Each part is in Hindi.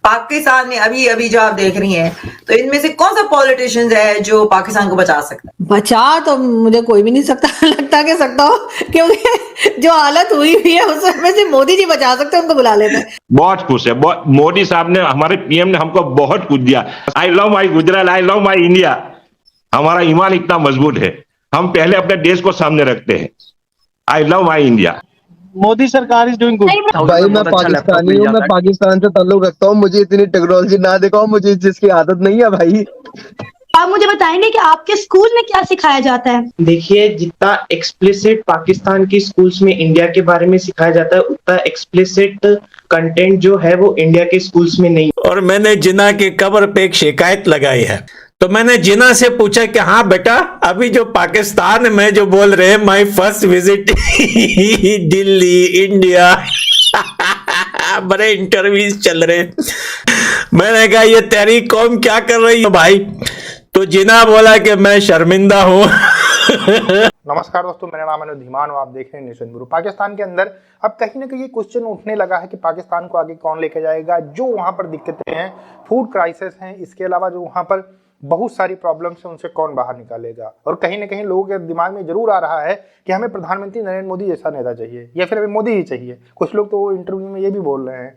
पाकिस्तान में अभी अभी जो आप देख रही हैं, तो इनमें से कौन सा पॉलिटिशियन है जो पाकिस्तान को बचा सकता है? बचा तो मुझे कोई भी नहीं सकता लगता कि सकता हो, क्योंकि जो हालत हुई हुई है उसमें से मोदी जी बचा सकते हैं, उनको बुला लेते हैं। बहुत खुश है। मोदी साहब ने, हमारे पीएम ने हमको बहुत कुछ दिया। I love my Gujarat, I love my India. हमारा ईमान इतना मजबूत है, हम पहले अपने देश को सामने रखते हैं। I love my India. Modi सरकार इज डूइंग गुड। भाई मैं पाकिस्तानी हूँ, मैं पाकिस्तान से ताल्लुक रखता हूँ। मुझे इतनी टेक्नोलॉजी ना दिखाओ, मुझे इस चीज की आदत नहीं है भाई। आप मुझे बताएंगे कि आपके स्कूल में क्या सिखाया जाता है? देखिए, जितना एक्सप्लिसिट पाकिस्तान की स्कूल्स में इंडिया के बारे में सिखाया जाता है, उतना एक्सप्लिसिट कंटेंट जो है वो इंडिया के स्कूल्स में नहीं। और मैंने जिन्ना की कब्र पे एक शिकायत लगाई है, तो मैंने जिन्ना से पूछा कि हाँ बेटा, अभी जो पाकिस्तान में जो बोल रहे हैं my first visit Delhi India बड़े इंटरव्यूज चल रहे हैं। मैंने कहा ये तेरी कौम क्या कर रही है भाई? तो जिन्ना बोला कि मैं शर्मिंदा हूँ। नमस्कार दोस्तों, मेरा नाम है धीमान और आप देख रहे हैं नेशन ब्यूरो। पाकिस्तान के अंदर अब कहीं ना कहीं क्वेश्चन उठने लगा है कि पाकिस्तान को आगे कौन लेके जाएगा। जो वहां पर दिक्कतें हैं, फूड क्राइसिस हैं, इसके अलावा जो वहां पर बहुत सारी प्रॉब्लम्स हैं, उनसे कौन बाहर निकालेगा। और कहीं ना कहीं लोगों के दिमाग में जरूर आ रहा है कि हमें प्रधानमंत्री नरेंद्र मोदी जैसा नेता चाहिए या फिर हमें मोदी ही चाहिए। कुछ लोग तो इंटरव्यू में ये भी बोल रहे हैं।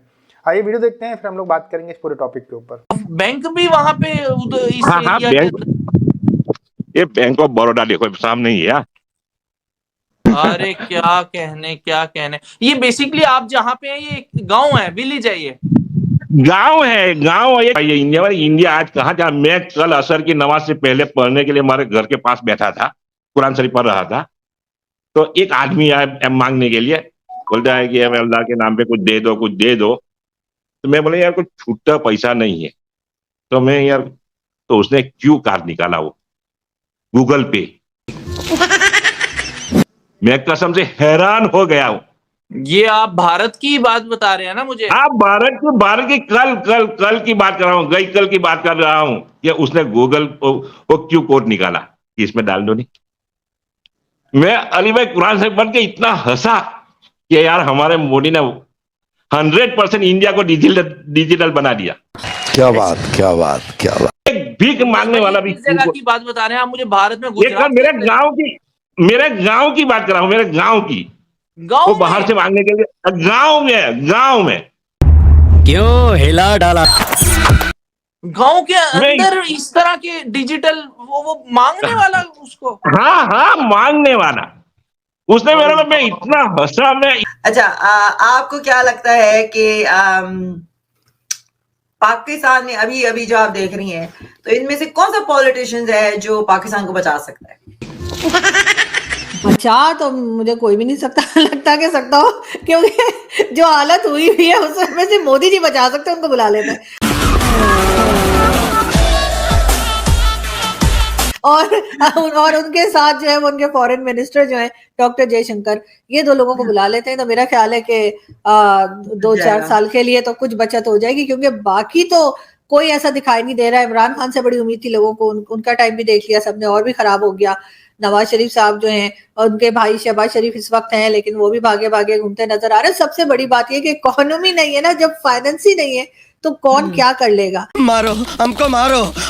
आइए वीडियो देखते हैं, फिर हम लोग बात करेंगे इस पूरे टॉपिक के ऊपर। बैंक भी वहां पे इस हाँ, ये बैंक ऑफ बड़ौदा देखो सामने ही है। अरे क्या कहने, ये बेसिकली आप जहाँ पे है ये गांव है, विलेज है, ये गांव है, गांव है। ये इंडिया आज कहाँ जा। मैं कल असर की नमाज से पहले पढ़ने के लिए हमारे घर के पास बैठा था, कुरान शरीफ पढ़ रहा था। तो एक आदमी आया मांगने के लिए, बोलता है कि हमें अल्लाह के नाम पे कुछ दे दो, कुछ दे दो। तो मैं बोले यार कुछ छूटा पैसा नहीं है। तो मैं यार, तो उसने क्यू कार्ड निकाला, वो गूगल पे। मैं कसम से हैरान हो गया हूं। ये आप भारत की बात बता रहे हैं ना मुझे? आप भारत की कल की बात कर रहा हूँ, गई कल की बात कर रहा हूँ कि उसने गूगल वो क्यू कोड निकाला कि इसमें डाल दो। नहीं, मैं अली भाई कुरान से पढ़ के इतना हंसा कि यार हमारे मोदी ने 100% इंडिया को डिजिटल बना दिया। क्या बात। एक भीख मांगने वाला भी जगह की बात बता रहे हैं आप मुझे, भारत में गुजरात मेरे गांव की बात कर रहा हूँ, मेरे गांव की। वो बाहर से मांगने के लिए गांव में क्यों हिला डाला? गांव के अंदर इस तरह के डिजिटल वो मांगने वाला उसको? हाँ, मांगने वाला। उसने मेरे को, मैं इतना हंसा। मैं अच्छा, आपको क्या लगता है कि पाकिस्तान में अभी अभी जो आप देख रही हैं, तो इनमें से कौन सा पॉलिटिशियन है जो पाकिस्तान को बचा सकता है? बचा तो मुझे कोई भी नहीं सकता लगता कि सकता हो, क्योंकि जो हालत हुई हुई है उसमें से मोदी जी बचा सकते हैं, उनको बुला लेते हैं। और उनके साथ जो है वो उनके फॉरेन मिनिस्टर जो है डॉक्टर जयशंकर, ये दो लोगों को बुला लेते हैं। तो मेरा ख्याल है कि 2-4 साल के लिए तो कुछ बचत हो जाएगी, क्योंकि बाकी तो कोई ऐसा दिखाई नहीं दे रहा है। इमरान खान से बड़ी उम्मीद थी लोगों को, उनका टाइम भी देख लिया सबने और भी खराब हो गया। नवाज शरीफ साहब जो हैं और उनके भाई शहबाज शरीफ इस वक्त हैं, लेकिन वो भी भागे भागे घूमते नजर आ रहे हैं। सबसे बड़ी बात ये कि इकोनॉमी नहीं है ना, जब फाइनेंस ही नहीं है तो कौन क्या कर लेगा। मारो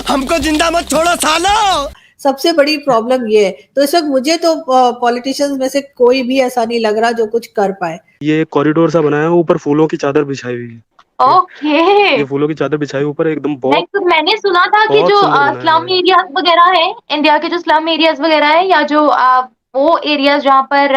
हमको जिंदा मत छोड़ो सालो। सबसे बड़ी प्रॉब्लम ये है। तो इस वक्त मुझे तो पॉलिटिशियंस में से कोई भी ऐसा नहीं लग रहा जो कुछ कर पाए। ये कॉरिडोर सा बनाया है, ऊपर फूलों की चादर बिछाई हुई है। ओके, ये फूलों की चादर बिछाई ऊपर एकदम बहुत। तो मैंने सुना था कि जो स्लम एरियाज वगैरह है, इंडिया के जो स्लम एरियाज वगैरह है, या जो वो एरियाज जहाँ पर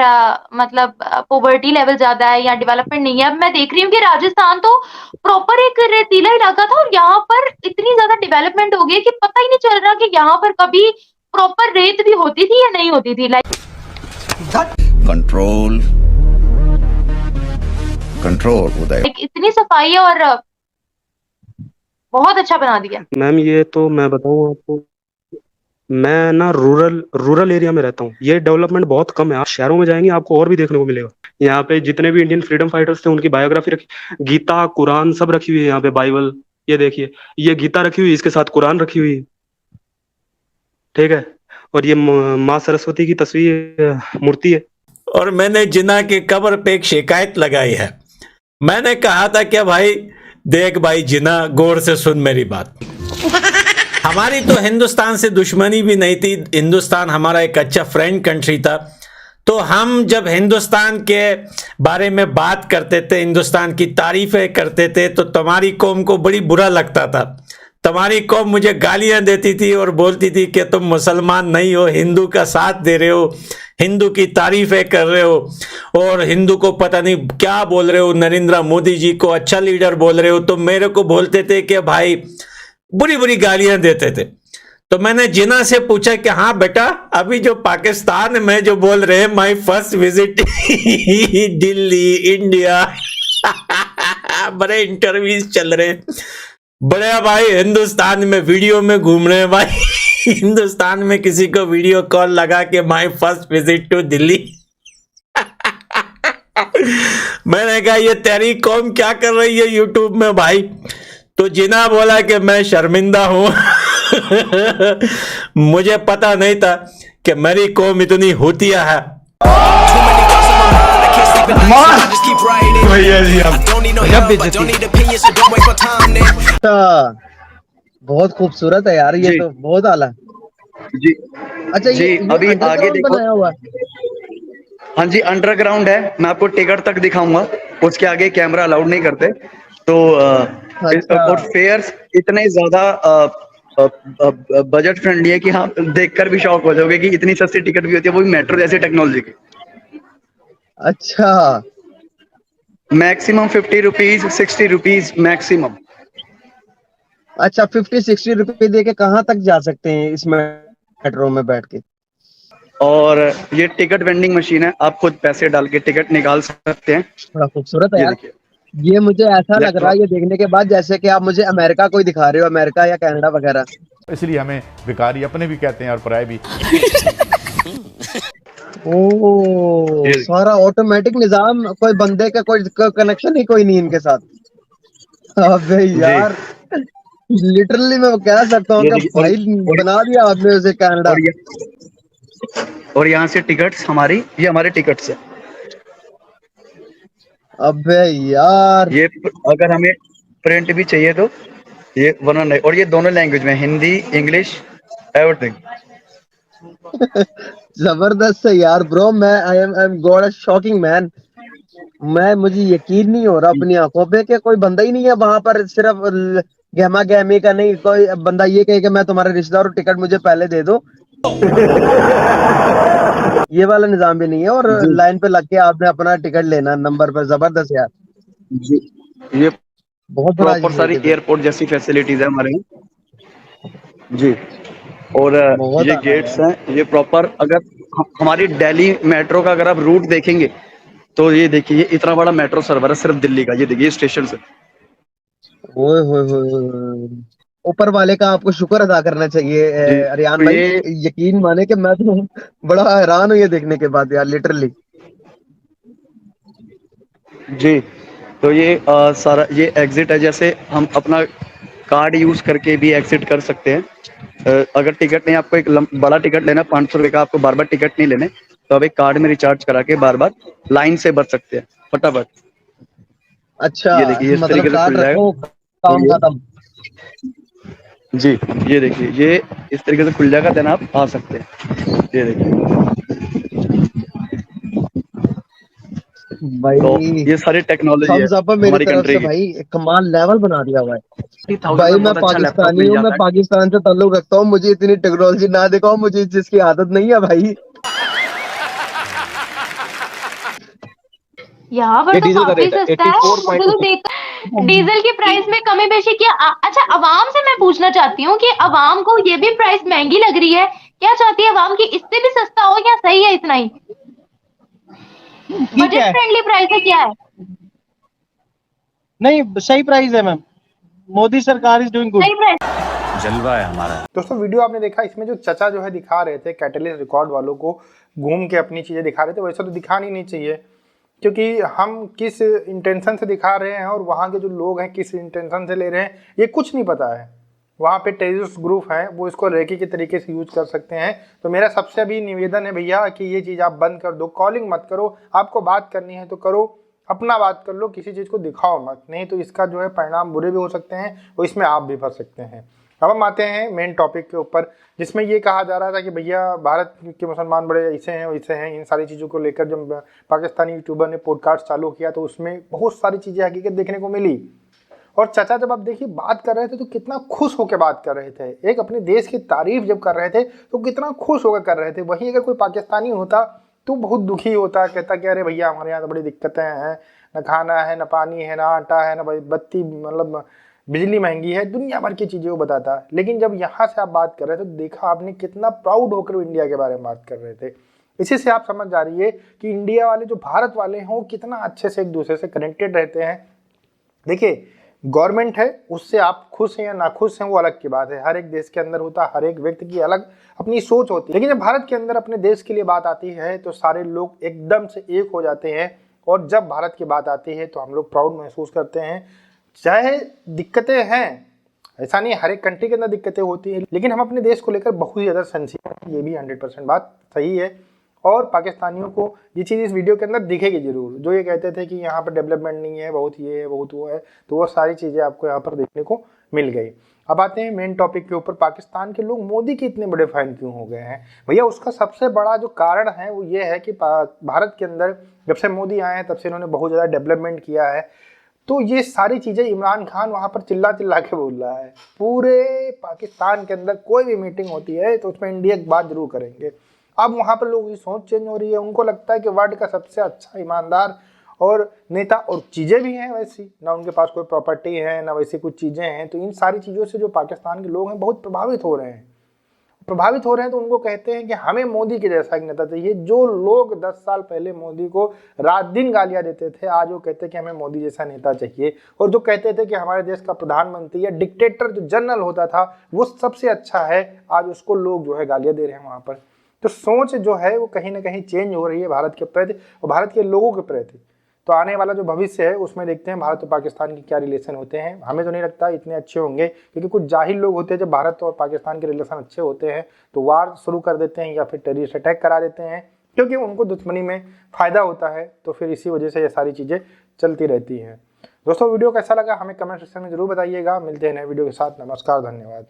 मतलब पॉवर्टी लेवल ज्यादा है या डेवलपमेंट नहीं है। अब मैं देख रही हूँ कि राजस्थान तो प्रॉपर एक रेतीला इलाका था और यहाँ पर इतनी ज्यादा डेवलपमेंट हो गई कि पता ही नहीं चल रहा कि यहाँ पर कभी प्रॉपर रेत भी होती थी या नहीं होती थी। कंट्रोल उदय, इतनी सफाई है और बहुत अच्छा बना दिया। मैम ये तो मैं बताऊँ आपको, मैं ना रूरल एरिया में रहता हूँ। ये डेवलपमेंट बहुत कम है। आप शहरों में जाएंगे आपको और भी देखने को मिलेगा। यहाँ पे जितने भी इंडियन फ्रीडम फाइटर्स थे उनकी बायोग्राफी रखी, गीता कुरान सब रखी हुई है यहाँ पे। बाइबल ये देखिए, ये गीता रखी हुई है, इसके साथ कुरान रखी हुई है, ठीक है। और ये माँ सरस्वती की तस्वीर मूर्ति है। और मैंने जिन्ना की कब्र पे एक शिकायत लगाई है। मैंने कहा था कि भाई देख भाई जिना, गौर से सुन मेरी बात। हमारी तो हिंदुस्तान से दुश्मनी भी नहीं थी, हिंदुस्तान हमारा एक अच्छा फ्रेंड कंट्री था। तो हम जब हिंदुस्तान के बारे में बात करते थे, हिंदुस्तान की तारीफें करते थे, तो तुम्हारी कौम को बड़ी बुरा लगता था। तुम्हारी कौम मुझे गालियां देती थी और बोलती थी कि तुम मुसलमान नहीं हो, हिंदू का साथ दे रहे हो, हिंदू की तारीफें कर रहे हो और हिंदू को पता नहीं क्या बोल रहे हो, नरेंद्र मोदी जी को अच्छा लीडर बोल रहे हो। तो मेरे को बोलते थे कि भाई बुरी बुरी गालियां देते थे। तो मैंने जिना से पूछा कि हाँ बेटा, अभी जो पाकिस्तान में जो बोल रहे हैं my first visit Delhi India बड़े इंटरव्यूज चल रहे हैं, बड़े भाई हिंदुस्तान में वीडियो में घूम रहे हैं भाई हिंदुस्तान में किसी को वीडियो कॉल लगा के my first visit to Delhi मैंने कहा ये तेरी कौम क्या कर रही है यूट्यूब में भाई। तो जिना बोला कि मैं शर्मिंदा हूं मुझे पता नहीं था कि मेरी कौम इतनी होतिया है। बहुत खूबसूरत है यार, ये तो बहुत आला जी। अच्छा जी, ये अभी आगे देखो। बनाया हुआ है। हाँ जी, अंडरग्राउंड है, मैं आपको टिकट तक दिखाऊंगा, उसके आगे कैमरा अलाउड नहीं करते। तो और फेयर्स इतने ज्यादा बजट फ्रेंडली है कि हाँ देखकर भी शॉक हो जाओगे कि इतनी सस्ती टिकट भी होती है, वो भी मेट्रो जैसी टेक्नोलॉजी की। अच्छा, मैक्सिमम 50 रुपीज 60 रुपीज मैक्सिमम। अच्छा 50-60 रुपए दे के कहाँ तक जा सकते हैं इस मेट्रो में बैठ के? और ये टिकट वेंडिंग मशीन है, आप खुद पैसे डाल के टिकट निकाल सकते हैं। बड़ा खूबसूरत है ये यार। देखिए, ये मुझे ऐसा लग रहा है ये देखने के बाद जैसे कि आप मुझे अमेरिका कोई दिखा रहे हो, अमेरिका या कनाडा वगैरह। इसलिए हमें भिखारी अपने भी कहते हैं और पराये भी। ओह, सारा ऑटोमेटिक निजाम, कोई बंदे का कोई कनेक्शन ही कोई नहीं इनके साथ। अबे यार लिटरली मैं कह सकता हूँ कि भाई बना दिया आपने उसे कनाडा। और यहाँ से टिकट्स हमारी, ये हमारे टिकट्स है। अबे यार ये अगर हमें प्रिंट भी चाहिए तो ये वन, और ये दोनों लैंग्वेज में, हिंदी इंग्लिश एवरीथिंग। जबरदस्त है यार ब्रो। मैं I am God shocking man. मुझे यकीन नहीं हो रहा अपनी आंखों पे कि कोई बंदा ही नहीं है वहां पर। सिर्फ गहमा गहमी का नहीं, कोई बंदा ये कहे कि मैं तुम्हारे रिश्तेदार और टिकट मुझे पहले दे दो ये वाला निजाम भी नहीं है। और लाइन पे लग के आपने अपना टिकट लेना नंबर पर। जबरदस्त यार जी। ये बहुत प्रॉपर सारी एयरपोर्ट जैसी फैसिलिटीज है हमारे यहाँ जी। और ये गेट्स हैं, ये प्रॉपर, अगर हमारी दिल्ली मेट्रो का अगर आप रूट देखेंगे तो ये देखिए, ये इतना बड़ा मेट्रो सर्वर है सिर्फ दिल्ली का। ये देखिए स्टेशन से। ओए होए होए, ऊपर वाले का आपको शुक्र अदा करना चाहिए अरियान भाई। यकीन माने कि मैं तो बड़ा हैरान हूँ ये देखने के बाद यार, लिटरली जी। तो ये सारा ये एग्जिट है, जैसे हम अपना कार्ड यूज करके भी एग्जिट कर सकते हैं। अगर टिकट नहीं, आपको एक बड़ा टिकट लेना 500 रुपए का, आपको बार बार टिकट नहीं लेने, तो आप एक कार्ड में रिचार्ज करा के बार बार लाइन से बच सकते हैं फटाफट। अच्छा, ये देखिए इस तरीके से खुल जाएगा काम खत्म जी। ये देखिए, ये इस तरीके से खुल जाएगा, देन आप आ सकते हैं। ये देखिए भाई, तो ये सारी टेक्नोलॉजी है हमारी कंट्री की। भाई कमाल लेवल बना दिया हुआ है भाई। मैं पाकिस्तानी हूँ, मैं पाकिस्तान से ताल्लुक रखता हूँ, मुझे इतनी टेक्नोलॉजी ना दिखाओ, मुझे जिसकी आदत नहीं है भाई। यहाँ पर तो काफी सस्ता है। मुझे तो देख डीजल की प्राइस में कमी बेशी किया। अच्छा, अवाम से मैं पूछना चाहती हूँ कि अवाम को ये भी प्राइस महंगी लग रही है, क्या चाहती है अवाम की इससे भी सस्ता हो या सही है इतना ही? बजट फ्रेंडली प्राइस है, क्या है? नहीं, सही प्राइस है मैम। मोदी सरकार इज डूइंग गुड। सही प्राइस जलवा है हमारा। दोस्तों वीडियो आपने देखा, इसमें जो चचा जो है दिखा रहे थे कैटलिस्ट रिकॉर्ड वालों को घूम के अपनी चीजें दिखा रहे थे। वैसा तो दिखानी नहीं चाहिए, क्योंकि हम किस इंटेंशन से दिखा रहे हैं और वहाँ के जो लोग हैं किस इंटेंशन से ले रहे हैं ये कुछ नहीं पता है। वहाँ पे टेररिस्ट ग्रुप हैं, वो इसको रेकी के तरीके से यूज कर सकते हैं। तो मेरा सबसे अभी निवेदन है भैया कि ये चीज़ आप बंद कर दो। कॉलिंग मत करो, आपको बात करनी है तो करो, अपना बात कर लो, किसी चीज़ को दिखाओ मत, नहीं तो इसका जो है परिणाम बुरे भी हो सकते हैं और इसमें आप भी फंस सकते हैं। अब हम आते हैं मेन टॉपिक के ऊपर, जिसमें ये कहा जा रहा था कि भैया भारत के मुसलमान बड़े ऐसे हैं वैसे हैं। इन सारी चीज़ों को लेकर जब पाकिस्तानी यूट्यूबर ने पॉडकास्ट चालू किया तो उसमें बहुत सारी चीज़ें हकीकत देखने को मिली। और चाचा जब आप देखिए बात कर रहे थे तो कितना खुश होकर बात कर रहे थे, एक अपने देश की तारीफ जब कर रहे थे तो कितना खुश होकर कर रहे थे। वहीं अगर कोई पाकिस्तानी होता तो बहुत दुखी होता, कहता कि अरे भैया हमारे यहाँ तो बड़ी दिक्कतें हैं, न खाना है, न पानी है, न आटा है, न बत्ती, मतलब बिजली महंगी है, दुनिया भर की चीज़ें वो बताता। लेकिन जब यहाँ से आप बात कर रहे थे तो देखा आपने कितना प्राउड होकर वो इंडिया के बारे में बात कर रहे थे। इसी से आप समझ जा रही है कि इंडिया वाले जो भारत वाले हैं वो कितना अच्छे से एक दूसरे से कनेक्टेड रहते हैं। देखिए गवर्नमेंट है, उससे आप खुश हैं या नाखुश हैं वो अलग की बात है, हर एक देश के अंदर होता है, हर एक व्यक्ति की अलग अपनी सोच होती है। लेकिन जब भारत के अंदर अपने देश के लिए बात आती है तो सारे लोग एकदम से एक हो जाते हैं, और जब भारत की बात आती है तो हम लोग प्राउड महसूस करते हैं। चाहे दिक्कतें हैं, ऐसा नहीं हर एक कंट्री के अंदर दिक्कतें होती हैं, लेकिन हम अपने देश को लेकर बहुत ही ज़्यादा सेंसिटिव हैं, ये भी 100% बात सही है। और पाकिस्तानियों को ये चीज़ इस वीडियो के अंदर दिखेगी जरूर, जो ये कहते थे कि यहाँ पर डेवलपमेंट नहीं है, बहुत ये है, बहुत वो है, तो वो सारी चीज़ें आपको यहाँ पर देखने को मिल गई। अब आते हैं मेन टॉपिक के ऊपर, पाकिस्तान के लोग मोदी के इतने बड़े फैन क्यों हो गए हैं भैया? उसका सबसे बड़ा जो कारण है वो ये है कि भारत के अंदर जब से मोदी आए हैं तब से इन्होंने बहुत ज़्यादा डेवलपमेंट किया है। तो ये सारी चीज़ें इमरान खान वहाँ पर चिल्ला चिल्ला के बोल रहा है। पूरे पाकिस्तान के अंदर कोई भी मीटिंग होती है तो उसमें इंडिया की बात जरूर करेंगे। अब वहाँ पर लोगों की सोच चेंज हो रही है, उनको लगता है कि वर्ल्ड का सबसे अच्छा ईमानदार और नेता, और चीज़ें भी हैं वैसी, ना उनके पास कोई प्रॉपर्टी है ना वैसी कुछ चीज़ें हैं। तो इन सारी चीज़ों से जो पाकिस्तान के लोग हैं बहुत प्रभावित हो रहे हैं। तो उनको कहते हैं कि हमें मोदी के जैसा एक नेता चाहिए। जो लोग 10 साल पहले मोदी को रात दिन गालियां देते थे, आज वो कहते हैं कि हमें मोदी जैसा नेता चाहिए। और जो कहते थे कि हमारे देश का प्रधानमंत्री या डिक्टेटर जो जनरल होता था वो सबसे अच्छा है, आज उसको लोग जो है गालियां दे रहे हैं वहाँ पर। तो सोच जो है वो कहीं ना कहीं चेंज हो रही है भारत के प्रति और भारत के लोगों के प्रति। तो आने वाला जो भविष्य है उसमें देखते हैं भारत और पाकिस्तान के क्या रिलेशन होते हैं। हमें तो नहीं लगता इतने अच्छे होंगे, क्योंकि कुछ जाहिल लोग होते हैं जब भारत और पाकिस्तान के रिलेशन अच्छे होते हैं तो वार शुरू कर देते हैं या फिर टेररिस्ट अटैक करा देते हैं, क्योंकि उनको दुश्मनी में फ़ायदा होता है। तो फिर इसी वजह से ये सारी चीज़ें चलती रहती हैं। दोस्तों वीडियो कैसा लगा हमें कमेंट सेक्शन में जरूर बताइएगा। मिलते हैं नए वीडियो के साथ। नमस्कार, धन्यवाद।